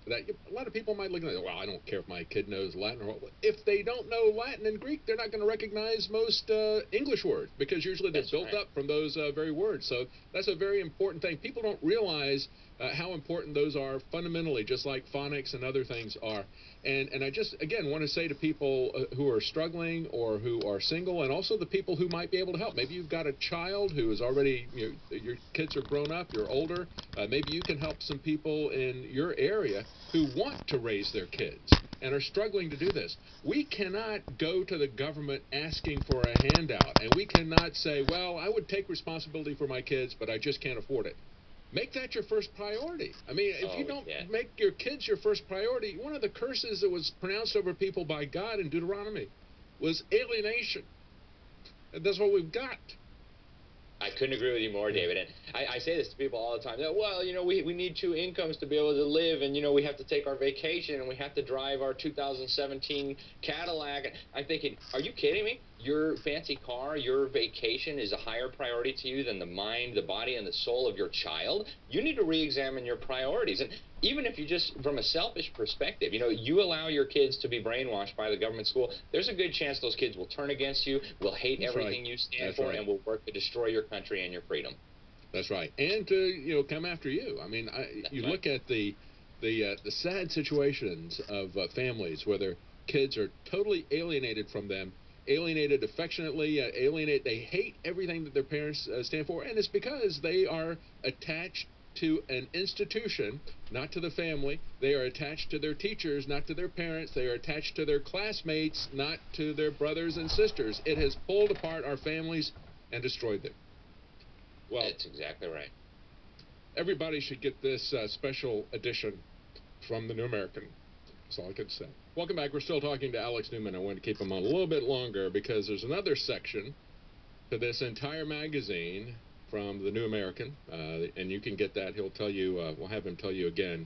That a lot of people might look at it, well, I don't care if my kid knows Latin or what. If they don't know Latin and Greek, they're not going to recognize most English words because usually they're That's built right. up from those very words. So that's a very important thing. People don't realize how important those are fundamentally, just like phonics and other things are. And I just again want to say to people who are struggling or who are single, and also the people who might be able to help. Maybe you've got a child who is already, your kids are grown up, you're older. Maybe you can help some people in your area who want to raise their kids and are struggling to do this. We cannot go to the government asking for a handout, and we cannot say, well, I would take responsibility for my kids, but I just can't afford it. Make that your first priority. I mean, if you Oh, don't yeah. make your kids your first priority, one of the curses that was pronounced over people by God in Deuteronomy was alienation. And that's what we've got. I couldn't agree with you more, Yeah. David. And I say this to people all the time. Well, we need two incomes to be able to live, and, we have to take our vacation, and we have to drive our 2017 Cadillac. I'm thinking, are you kidding me? Your fancy car, your vacation is a higher priority to you than the mind, the body, and the soul of your child? You need to re-examine your priorities. And even if you just, from a selfish perspective, you allow your kids to be brainwashed by the government school, there's a good chance those kids will turn against you, will hate That's right. everything you stand That's for, right. and will work to destroy your country and your freedom. That's right. And to come after you. I mean, you That's right. look at the sad situations of families where their kids are totally alienated from them, alienated affectionately, alienate. They hate everything that their parents stand for, and it's because they are attached to an institution, not to the family. They are attached to their teachers, not to their parents. They are attached to their classmates, not to their brothers and sisters. It has pulled apart our families and destroyed them. Well, That's exactly right. everybody should get this special edition from the New American. That's all I can say. Welcome back. We're still talking to Alex Newman. I want to keep him on a little bit longer because there's another section to this entire magazine from the New American, and you can get that. He'll tell you. We'll have him tell you again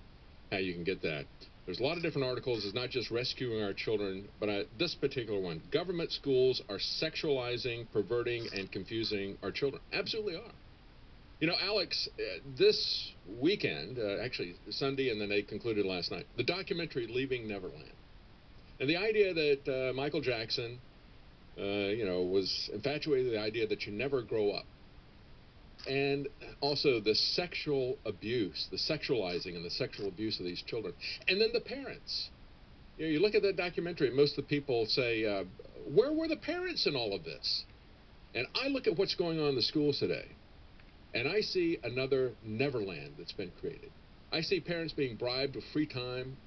how you can get that. There's a lot of different articles. It's not just rescuing our children, but this particular one: government schools are sexualizing, perverting, and confusing our children. Absolutely are. Alex, this weekend, actually Sunday, and then they concluded last night, the documentary Leaving Neverland. And the idea that Michael Jackson, was infatuated with the idea that you never grow up. And also the sexual abuse, the sexualizing and the sexual abuse of these children. And then the parents. You look at that documentary, and most of the people say, where were the parents in all of this? And I look at what's going on in the schools today. And I see another Neverland that's been created. I see parents being bribed with free time,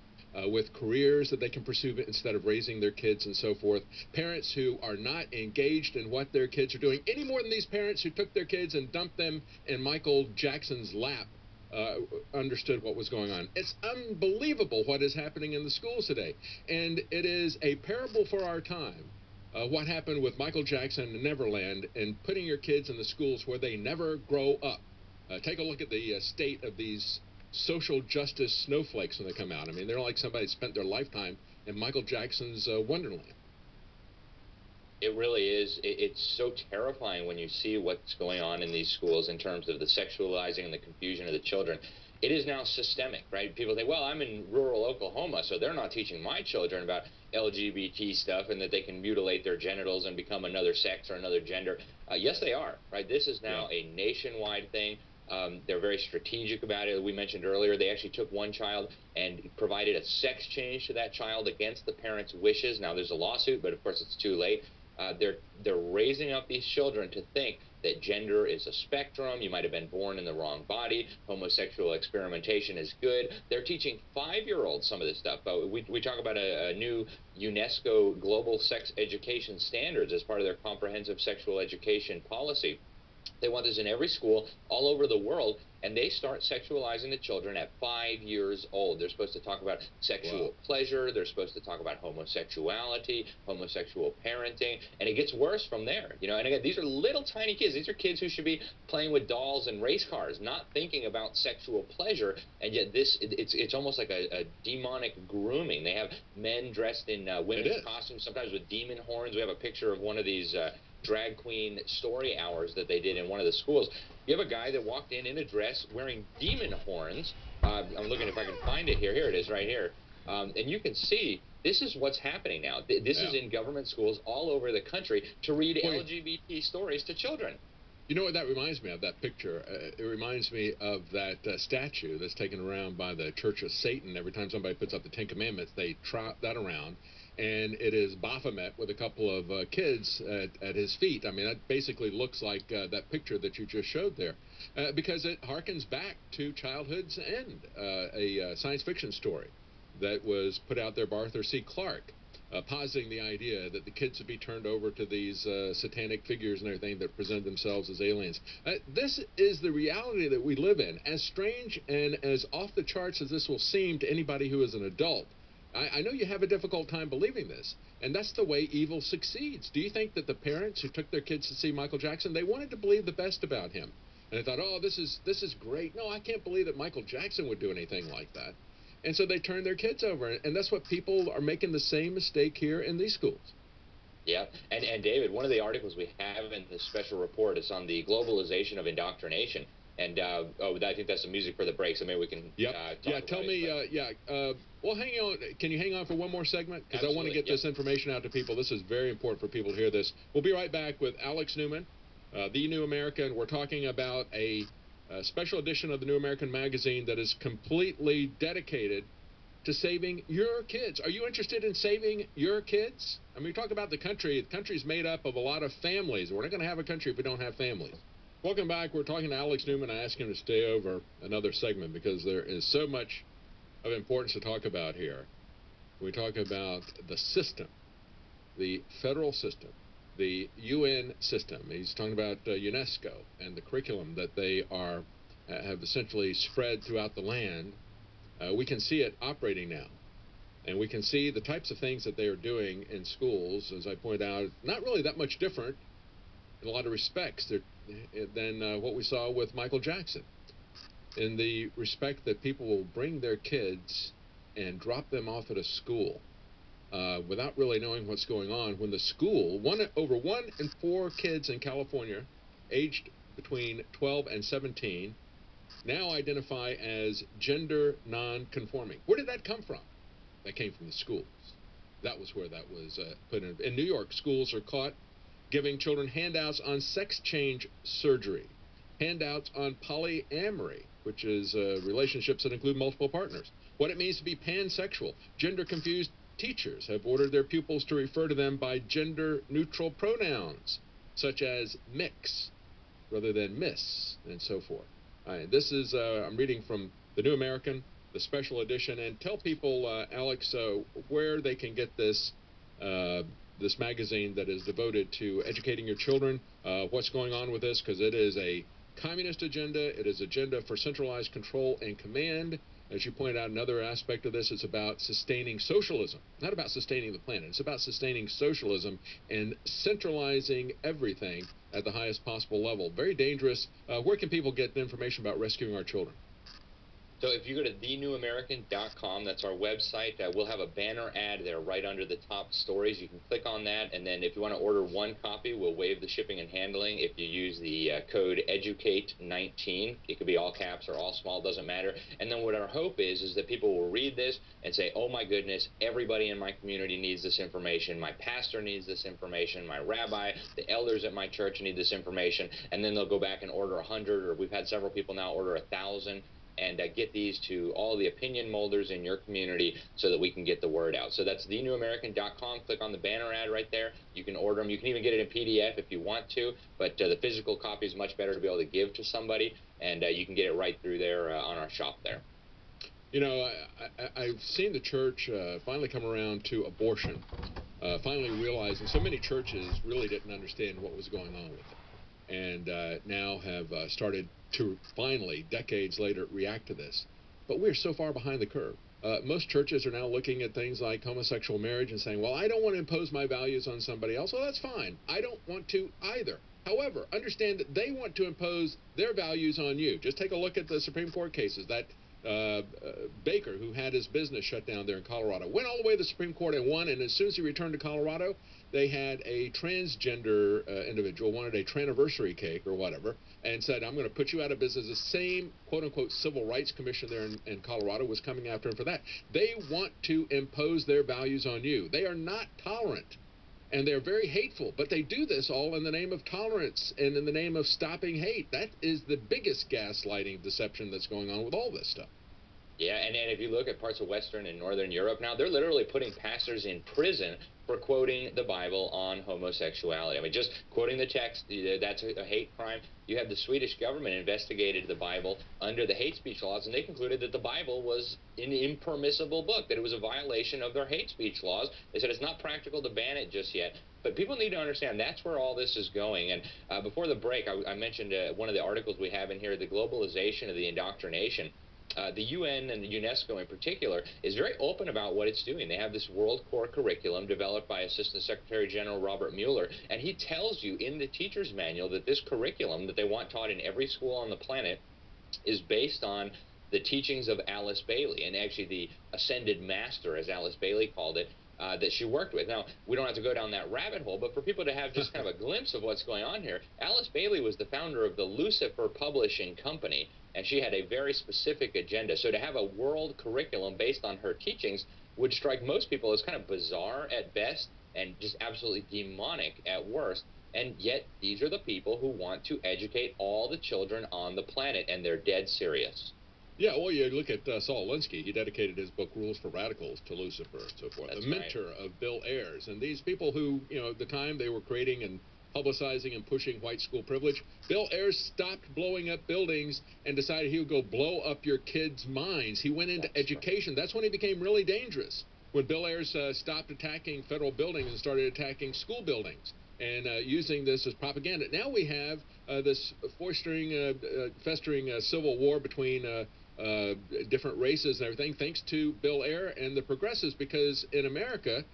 with careers that they can pursue instead of raising their kids and so forth. Parents who are not engaged in what their kids are doing any more than these parents who took their kids and dumped them in Michael Jackson's lap uh, understood what was going on. It's unbelievable what is happening in the schools today. And it is a parable for our time, what happened with Michael Jackson and Neverland and putting your kids in the schools where they never grow up. Take a look at the state of these social justice snowflakes when they come out. I mean, they're like somebody spent their lifetime in Michael Jackson's Wonderland. It really is. It's so terrifying when you see what's going on in these schools in terms of the sexualizing and the confusion of the children. It is now systemic, right? People think, well, I'm in rural Oklahoma, so they're not teaching my children about LGBT stuff and that they can mutilate their genitals and become another sex or another gender. Yes, they are, right? This is Yeah. now a nationwide thing. They're very strategic about it. We mentioned earlier, they actually took one child and provided a sex change to that child against the parents' wishes. Now, there's a lawsuit, but of course, it's too late. They're raising up these children to think that gender is a spectrum. You might have been born in the wrong body. Homosexual experimentation is good. They're teaching 5-year-olds some of this stuff. We talk about a new UNESCO global sex education standards as part of their comprehensive sexual education policy. They want this in every school all over the world, and they start sexualizing the children at 5 years old. They're supposed to talk about Wow. sexual pleasure. They're supposed to talk about homosexuality, homosexual parenting, and it gets worse from there. And again, these are little tiny kids. These are kids who should be playing with dolls and race cars, not thinking about sexual pleasure. And yet, it's almost like a demonic grooming. They have men dressed in It women's is. costumes, sometimes with demon horns. We have a picture of one of these. Drag queen story hours that they did in one of the schools. You have a guy that walked in a dress wearing demon horns, I'm looking if I can find it here. Here it is right here. And you can see this is what's happening now. This is in government schools all over the country to read LGBT stories to children. You know what that reminds me of, that picture? It reminds me of that statue that's taken around by the Church of Satan. Every time somebody puts up the Ten Commandments, they trot that around. And it is Baphomet with a couple of kids at his feet. I mean, that basically looks like that picture that you just showed there, because it harkens back to childhood's end, a science fiction story that was put out there by Arthur C. Clarke, positing the idea that the kids would be turned over to these satanic figures and everything that present themselves as aliens. This is the reality that we live in. As strange and as off the charts as this will seem to anybody who is an adult, I know you have a difficult time believing this, and that's the way evil succeeds. Do you think that the parents who took their kids to see Michael Jackson, they wanted to believe the best about him? And they thought, oh, this is great. No, I can't believe that Michael Jackson would do anything like that. And so they turn their kids over, and that's what people are making the same mistake here in these schools. Yeah, and David, one of the articles we have in this special report is on the globalization of indoctrination. And I think that's the music for the break, so maybe we can talk about tell me, well, hang on. Can you hang on for one more segment? Because I want to get this information out to people. This is very important for people to hear this. We'll be right back with Alex Newman, The New American. We're talking about a special edition of the New American magazine that is completely dedicated to saving your kids. Are you interested in saving your kids? I mean, we talk about the country. The country's made up of a lot of families. We're not going to have a country if we don't have families. Welcome back. We're talking to Alex Newman. I asked him to stay over another segment because there is so much of importance to talk about here. We talk about the system, the federal system, the UN system. He's talking about UNESCO and the curriculum that they have essentially spread throughout the land. We can see it operating now. And we can see the types of things that they are doing in schools, as I point out, not really that much different in a lot of respects than what we saw with Michael Jackson. In the respect that people will bring their kids and drop them off at a school without really knowing what's going on, when the school, over 1 in 4 kids in California aged between 12 and 17 now identify as gender non-conforming. Where did that come from? That came from the schools. That was where that was put in. In New York, schools are caught giving children handouts on sex change surgery, handouts on polyamory, which is relationships that include multiple partners, what it means to be pansexual. Gender-confused teachers have ordered their pupils to refer to them by gender-neutral pronouns, such as mix rather than miss, and so forth. This is, I'm reading from the New American, the special edition, and tell people, Alex, where they can get this this magazine that is devoted to educating your children, what's going on with this, because it is a communist agenda. It is agenda for centralized control and command. As you pointed out, another aspect of this is about sustaining socialism, not about sustaining the planet. It's about sustaining socialism and centralizing everything at the highest possible level. Very dangerous. Where can people get information about rescuing our children? So if you go to thenewamerican.com, that's our website, we'll have a banner ad there right under the top stories. You can click on that, and then if you want to order 1 copy, we'll waive the shipping and handling if you use the code EDUCATE19. It could be all caps or all small, doesn't matter. And then what our hope is that people will read this and say, oh my goodness, everybody in my community needs this information. My pastor needs this information. My rabbi, the elders at my church need this information. And then they'll go back and order 100, or we've had several people now order 1,000. And get these to all the opinion molders in your community so that we can get the word out. So that's thenewamerican.com. Click on the banner ad right there. You can order them. You can even get it in PDF if you want to, but the physical copy is much better to be able to give to somebody, and you can get it right through there on our shop there. You know, I've seen the church finally come around to abortion, finally realizing so many churches really didn't understand what was going on with it, and now have started to finally, decades later, react to this. But we're so far behind the curve. Most churches are now looking at things like homosexual marriage and saying, well, I don't want to impose my values on somebody else. Well, that's fine. I don't want to either. However, understand that they want to impose their values on you. Just take a look at the Supreme Court cases that Baker, who had his business shut down there in Colorado, went all the way to the Supreme Court and won. And as soon as he returned to Colorado, they had a transgender individual wanted a traniversary cake or whatever, and said, "I'm going to put you out of business." The same quote-unquote civil rights commission there in Colorado was coming after him for that. They want to impose their values on you. They are not tolerant. And they're very hateful, but they do this all in the name of tolerance and in the name of stopping hate. That is the biggest gaslighting deception that's going on with all this stuff. Yeah, and if you look at parts of Western and Northern Europe now, they're literally putting pastors in prison for quoting the Bible on homosexuality. I mean, just quoting the text, that's a hate crime. You have the Swedish government investigated the Bible under the hate speech laws, and they concluded that the Bible was an impermissible book, that it was a violation of their hate speech laws. They said it's not practical to ban it just yet. But people need to understand that's where all this is going. And before the break, I mentioned one of the articles we have in here, the globalization of the indoctrination. The UN and UNESCO in particular is very open about what it's doing. They have this World Core curriculum developed by Assistant Secretary General Robert Mueller, and he tells you in the teacher's manual that this curriculum that they want taught in every school on the planet is based on the teachings of Alice Bailey, and actually the Ascended Master, as Alice Bailey called it, that she worked with. Now, we don't have to go down that rabbit hole, but for people to have just kind of a glimpse of what's going on here, Alice Bailey was the founder of the Lucifer Publishing Company, and she had a very specific agenda. So to have a world curriculum based on her teachings would strike most people as kind of bizarre at best and just absolutely demonic at worst. And yet, these are the people who want to educate all the children on the planet, and they're dead serious. Yeah, well, you look at Saul Alinsky. He dedicated his book Rules for Radicals to Lucifer and so forth. That's the mentor right. of Bill Ayers. And these people who, at the time they were creating and publicizing and pushing white school privilege, Bill Ayers stopped blowing up buildings and decided he would go blow up your kids' minds. He went into education. That's when he became really dangerous. When Bill Ayers stopped attacking federal buildings and started attacking school buildings and using this as propaganda. Now we have this festering civil war between different races and everything, thanks to Bill Ayers and the progressives, because in America,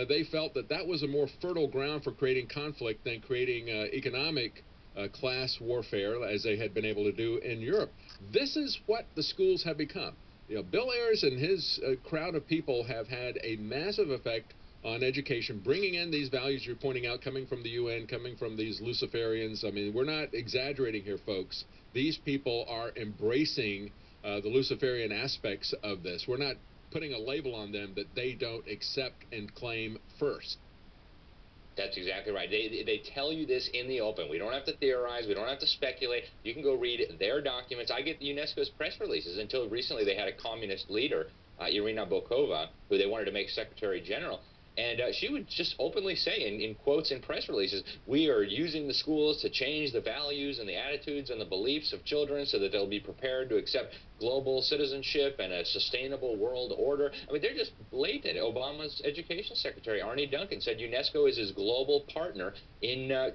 they felt that that was a more fertile ground for creating conflict than creating economic class warfare, as they had been able to do in Europe. This is what the schools have become. Bill Ayers and his crowd of people have had a massive effect on education, bringing in these values you're pointing out, coming from the UN, coming from these Luciferians. I mean, we're not exaggerating here, folks. These people are embracing the Luciferian aspects of this. We're not putting a label on them that they don't accept and claim first. That's exactly right. They tell you this in the open. We don't have to theorize. We don't have to speculate. You can go read their documents. I get UNESCO's press releases. Until recently, they had a communist leader, Irina Bokova, who they wanted to make Secretary General. And she would just openly say in quotes in press releases, we are using the schools to change the values and the attitudes and the beliefs of children so that they'll be prepared to accept global citizenship and a sustainable world order. I mean, they're just blatant. Obama's education secretary, Arne Duncan, said UNESCO is his global partner in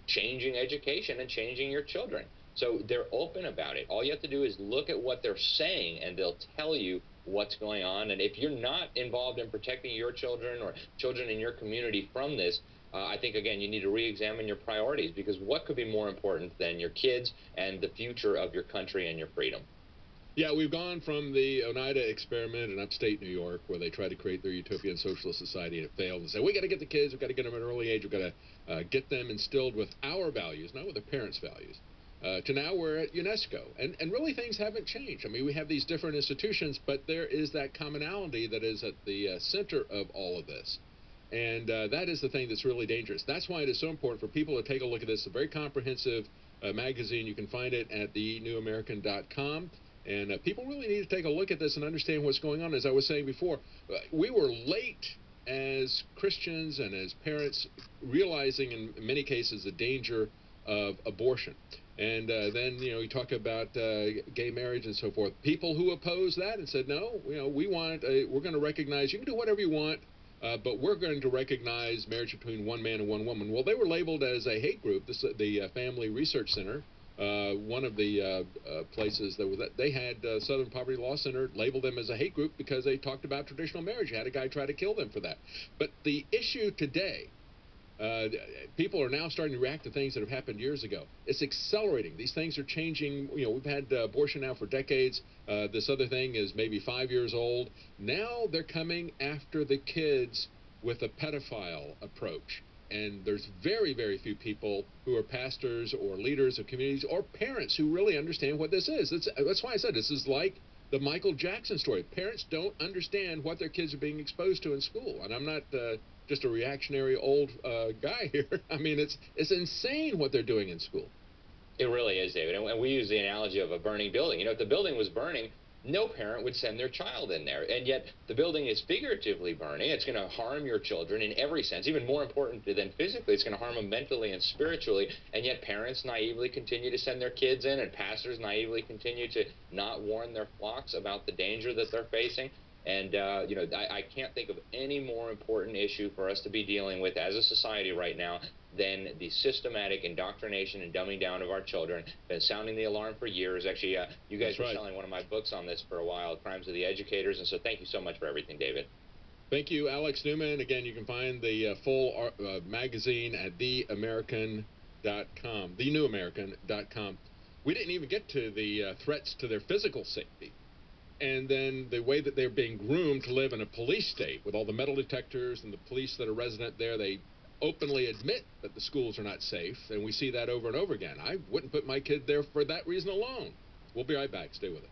changing education and changing your children. So they're open about it. All you have to do is look at what they're saying, and they'll tell you what's going on. And if you're not involved in protecting your children or children in your community from this, I think, again, you need to re-examine your priorities, because what could be more important than your kids and the future of your country and your freedom? Yeah, we've gone from the Oneida experiment in upstate New York, where they tried to create their utopian socialist society, and it failed, and say, we got to get the kids, we've got to get them at an early age, we've got to get them instilled with our values, not with their parents' values. To now we're at UNESCO, and really things haven't changed. I mean, we have these different institutions, but there is that commonality that is at the center of all of this. And that is the thing that's really dangerous. That's why it is so important for people to take a look at this. It's a very comprehensive magazine. You can find it at thenewamerican.com. And people really need to take a look at this and understand what's going on. As I was saying before, we were late as Christians and as parents, realizing in many cases the danger of abortion. And then, you talk about gay marriage and so forth. People who oppose that and said, no, we're going to recognize, you can do whatever you want, but we're going to recognize marriage between one man and one woman. Well, they were labeled as a hate group. The Family Research Center, one of the places they had Southern Poverty Law Center labeled them as a hate group because they talked about traditional marriage. You had a guy try to kill them for that. But the issue today Uh, People are now starting to react to things that have happened years ago. It's accelerating. These things are changing. You know, we've had abortion now for decades. This other thing is maybe 5 years old. Now they're coming after the kids with a pedophile approach. And there's very, very few people who are pastors or leaders of communities or parents who really understand what this is. That's why I said this is like the Michael Jackson story. Parents don't understand what their kids are being exposed to in school. And I'm not just a reactionary old guy here. I mean, it's insane what they're doing in school. It really is, David. And we use the analogy of a burning building. You know, if the building was burning, no parent would send their child in there. And yet the building is figuratively burning. It's going to harm your children in every sense. Even more important than physically, it's going to harm them mentally and spiritually. And yet parents naively continue to send their kids in, and pastors naively continue to not warn their flocks about the danger that they're facing. And, you know, I can't think of any more important issue for us to be dealing with as a society right now than the systematic indoctrination and dumbing down of our children. Been sounding the alarm for years. Actually, you guys were selling one of my books on this for a while, Crimes of the Educators, and so thank you so much for everything, David. Thank you, Alex Newman. Again, you can find the full magazine at theamerican.com, thenewamerican.com. We didn't even get to the threats to their physical safety. And then the way that they're being groomed to live in a police state with all the metal detectors and the police that are resident there. They openly admit that the schools are not safe, and we see that over and over again. I wouldn't put my kid there for that reason alone. We'll be right back. Stay with us.